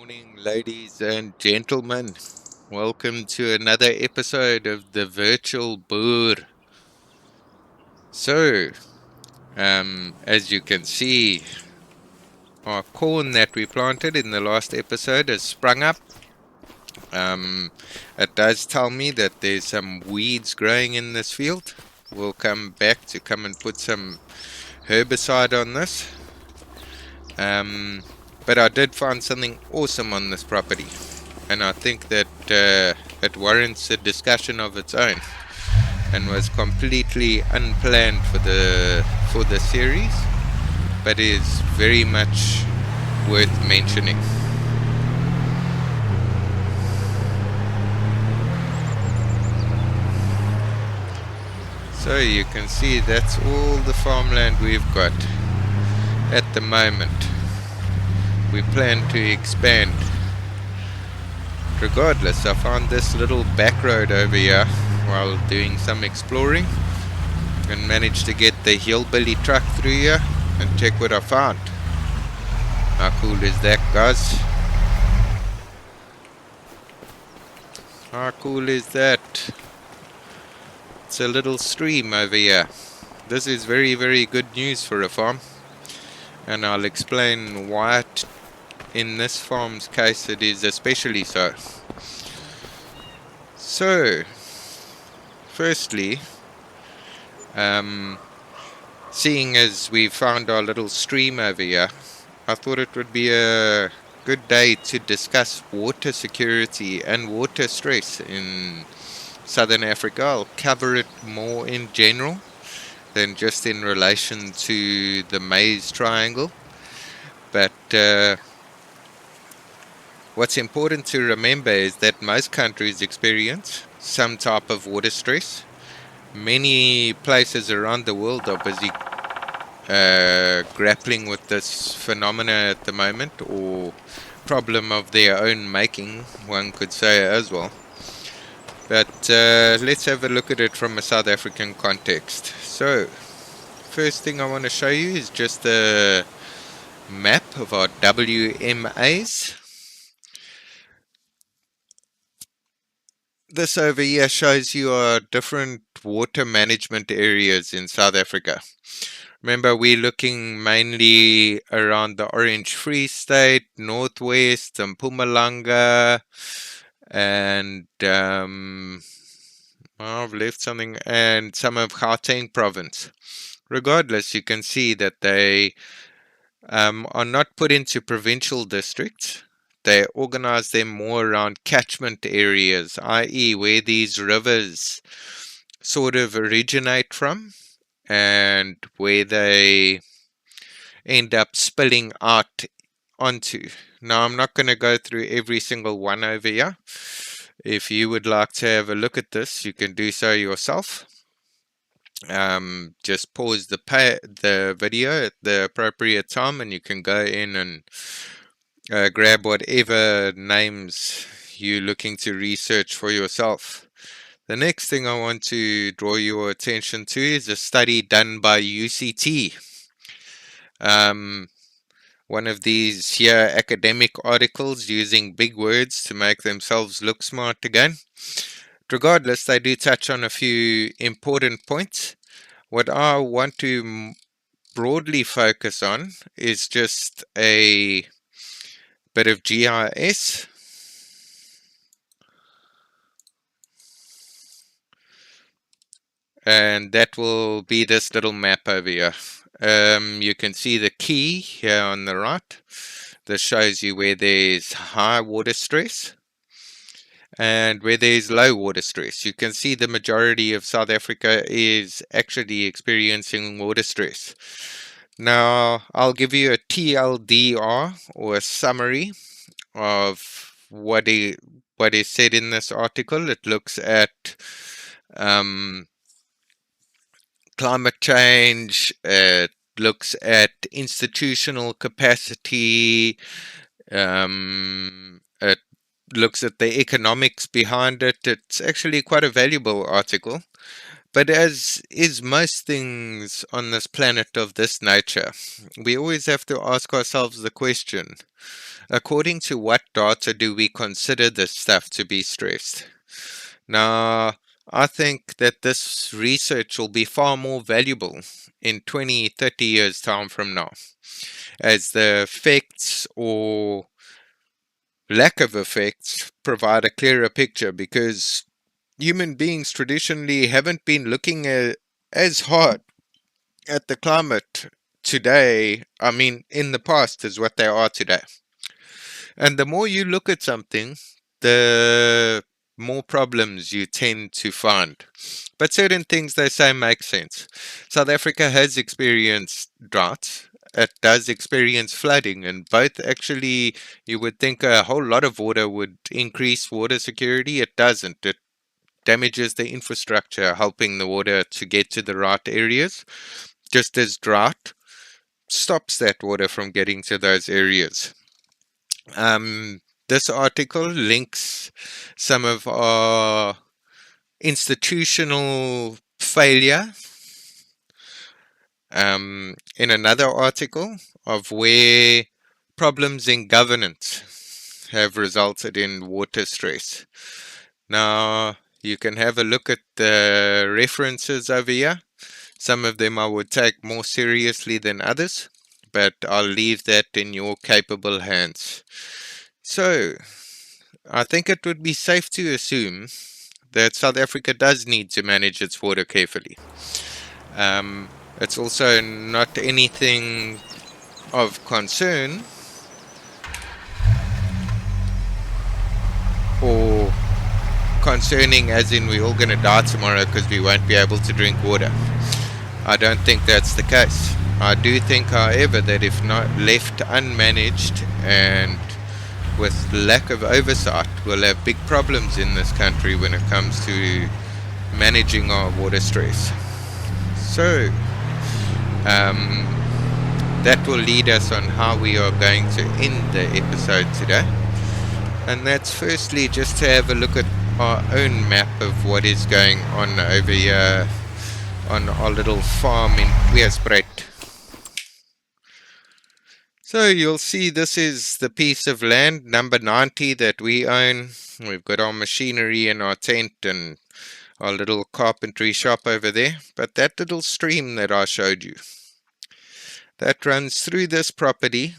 morning, ladies and gentlemen. Welcome to another episode of the Virtual Boer. So, as you can see, our corn that we planted in the last episode has sprung up. It does tell me that there's some weeds growing in this field. We'll come back to come and put some herbicide on this. But I did find something awesome on this property, and I think that it warrants a discussion of its own, and was completely unplanned for the series, but is very much worth mentioning. So you can see that's all the farmland we've got at the moment. We plan to expand. Regardless, I found this little back road over here while doing some exploring and managed to get the hillbilly truck through here and check what I found. How cool is that, guys? How cool is that? It's a little stream over here. This is very, very good news for a farm, and I'll explain why in this farm's case it is especially so. So, firstly, seeing as we found our little stream over here, I thought it would be a good day to discuss water security and water stress in Southern Africa. I'll cover it more in general than just in relation to the Maize Triangle. But what's important to remember is that most countries experience some type of water stress. Many places around the world are busy grappling with this phenomena at the moment, or problem of their own making, one could say as well. But let's have a look at it from a South African context. So, first thing I want to show you is just a map of our WMAs. This over here shows you our different water management areas in South Africa. Remember, we're looking mainly around the Orange Free State, Northwest, and Mpumalanga, and I've left something, and some of Gauteng province. Regardless, you can see that they are not put into provincial districts. They organize them more around catchment areas, i.e., where these rivers sort of originate from and where they end up spilling out onto. Now, I'm not going to go through every single one over here. If you would like to have a look at this, you can do so yourself. Just pause the video at the appropriate time, and you can go in and grab whatever names you're looking to research for yourself. The next thing I want to draw your attention to is a study done by UCT. One of these here academic articles using big words to make themselves look smart again. Regardless, they do touch on a few important points. What I want to broadly focus on is just a bit of GIS. And that will be this little map over here. You can see the key here on the right. This shows you where there's high water stress and where there's low water stress. You can see the majority of South Africa is actually experiencing water stress. Now, I'll give you a TLDR, or a summary of what is said in this article. It looks at climate change, it looks at institutional capacity, it looks at the economics behind it. It's actually quite a valuable article. But as is most things on this planet of this nature, we always have to ask ourselves the question, according to what data do we consider this stuff to be stressed? Now, I think that this research will be far more valuable in 20, 30 years' time from now, as the effects or lack of effects provide a clearer picture, because human beings traditionally haven't been looking as hard at the climate today, I mean, in the past, as what they are today. And the more you look at something, the more problems you tend to find. But certain things they say make sense. South Africa has experienced droughts. It does experience flooding, and both actually, you would think a whole lot of water would increase water security. It doesn't. It damages the infrastructure, helping the water to get to the right areas, just as drought stops that water from getting to those areas. This article links some of our institutional failure in another article of where problems in governance have resulted in water stress. Now, you can have a look at the references over here. Some of them I would take more seriously than others, but I'll leave that in your capable hands. So, I think it would be safe to assume that South Africa does need to manage its water carefully. It's also not anything of concern or concerning as in we're all going to die tomorrow because we won't be able to drink water. I don't think that's the case. I do think, however, that if not left unmanaged and with lack of oversight, we'll have big problems in this country when it comes to managing our water stress. So, that will lead us on how we are going to end the episode today. And that's firstly just to have a look at our own map of what is going on over here on our little farm in Weersbredt. So you'll see this is the piece of land, number 90, that we own. We've got our machinery and our tent and our little carpentry shop over there. But that little stream that I showed you, that runs through this property,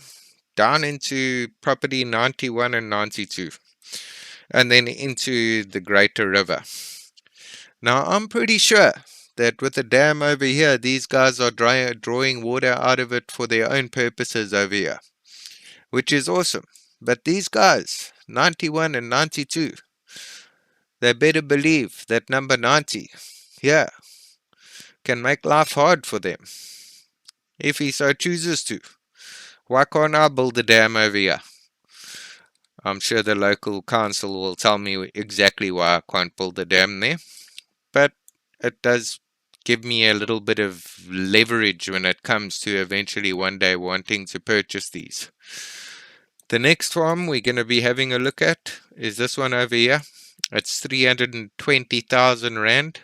down into property 91 and 92, and then into the greater river. Now, I'm pretty sure that with the dam over here, these guys are drawing water out of it for their own purposes over here, which is awesome. But these guys, 91 and 92, they better believe that number 90, yeah, can make life hard for them, if he so chooses to. Why can't I build a dam over here? I'm sure the local council will tell me exactly why I can't build a dam there, but it does give me a little bit of leverage when it comes to eventually one day wanting to purchase these. The next farm we're going to be having a look at is this one over here. It's 320,000 Rand.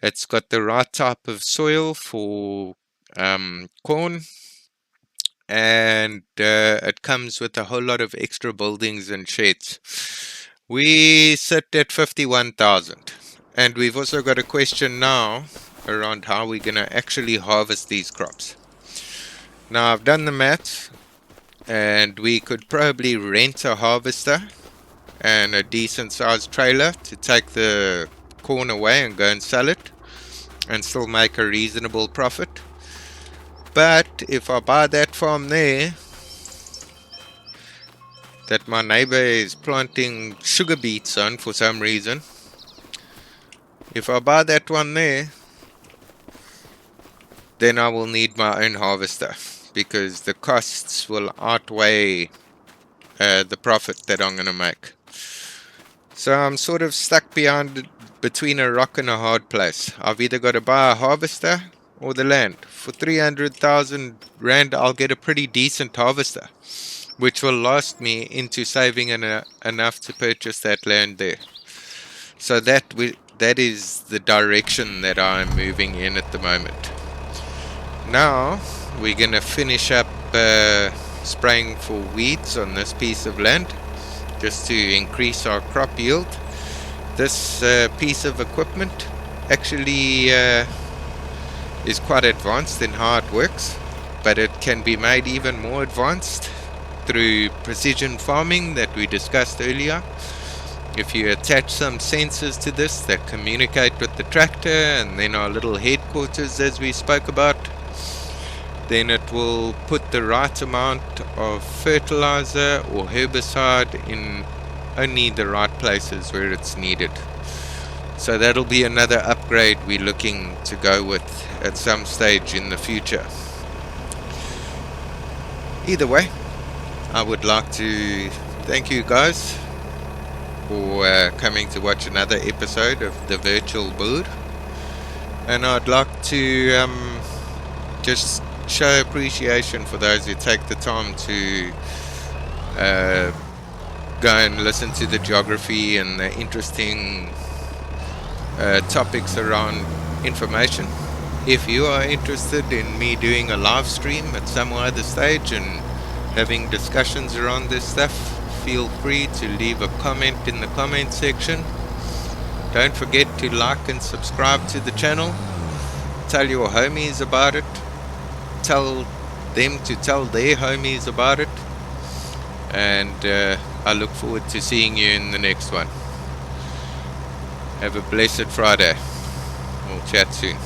It's got the right type of soil for corn, and it comes with a whole lot of extra buildings and sheds. We sit at 51,000, and we've also got a question now around how we're going to actually harvest these crops. Now, I've done the maths, and we could probably rent a harvester and a decent sized trailer to take the corn away and go and sell it and still make a reasonable profit. But if I buy that farm there that my neighbor is planting sugar beets on for some reason, if I buy that one there, then I will need my own harvester, because the costs will outweigh the profit that I'm going to make. So I'm sort of stuck between a rock and a hard place. I've either got to buy a harvester or the land. For 300,000 Rand, I'll get a pretty decent harvester, which will last me into saving enough to purchase that land there. So that that is the direction that I'm moving in at the moment. Now we're gonna finish up spraying for weeds on this piece of land, just to increase our crop yield. This piece of equipment actually is quite advanced in how it works, but it can be made even more advanced through precision farming that we discussed earlier. If you attach some sensors to this that communicate with the tractor and then our little headquarters as we spoke about, then it will put the right amount of fertilizer or herbicide in only the right places where it's needed. So that'll be another upgrade we're looking to go with at some stage in the future. Either way, I would like to thank you guys for coming to watch another episode of The Virtual Boer. And I'd like to just show appreciation for those who take the time to go and listen to the geography and the interesting topics around information. If you are interested in me doing a live stream at some other stage and having discussions around this stuff, feel free to leave a comment in the comment section. Don't forget to like and subscribe to the channel. Tell your homies about it. Tell them to tell their homies about it. And I look forward to seeing you in the next one. Have a blessed Friday. We'll chat soon.